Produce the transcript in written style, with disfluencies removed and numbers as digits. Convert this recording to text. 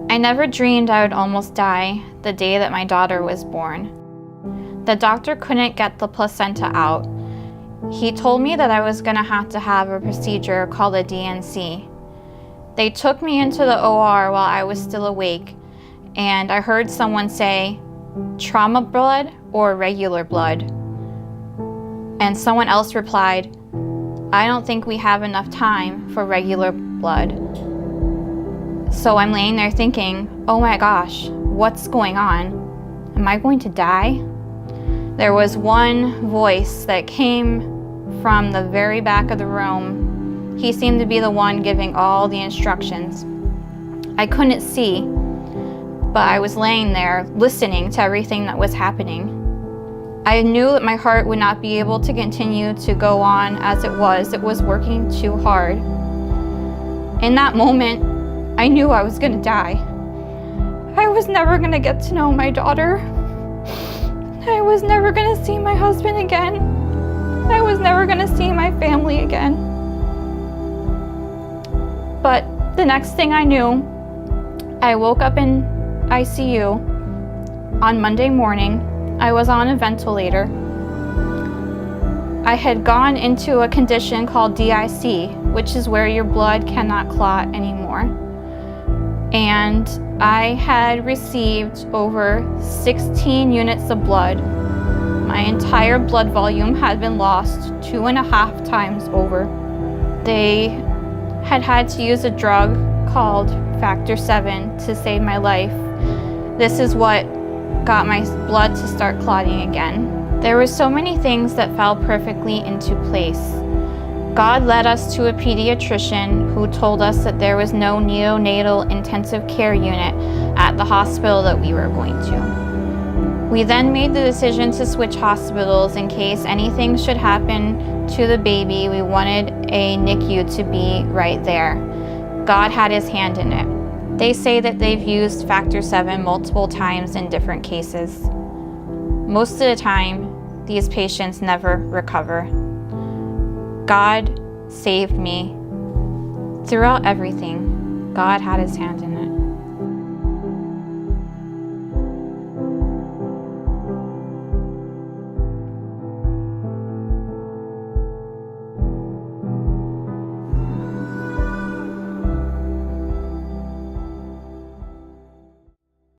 I never dreamed I would almost die the day that my daughter was born. The doctor couldn't get the placenta out. He told me that I was going to have a procedure called a D&C. They took me into the OR while I was still awake, and I heard someone say, trauma blood or regular blood? And someone else replied, I don't think we have enough time for regular blood. So I'm laying there thinking, oh my gosh, what's going on? Am I going to die? There was one voice that came from the very back of the room. He seemed to be the one giving all the instructions. I couldn't see, but I was laying there listening to everything that was happening. I knew that my heart would not be able to continue to go on as it was. It was working too hard. In that moment, I knew I was gonna die. I was never gonna get to know my daughter. I was never gonna see my husband again. I was never gonna see my family again. But the next thing I knew, I woke up in ICU on Monday morning. I was on a ventilator. I had gone into a condition called DIC, which is where your blood cannot clot anymore. And I had received over 16 units of blood. My entire blood volume had been lost 2.5 times over. They had to use a drug called Factor 7 to save my life. This is what got my blood to start clotting again. There were so many things that fell perfectly into place. God led us to a pediatrician who told us that there was no neonatal intensive care unit at the hospital that we were going to. We then made the decision to switch hospitals in case anything should happen to the baby. We wanted a NICU to be right there. God had his hand in it. They say that they've used Factor 7 multiple times in different cases. Most of the time, these patients never recover. God saved me. Throughout everything, God had his hand in it.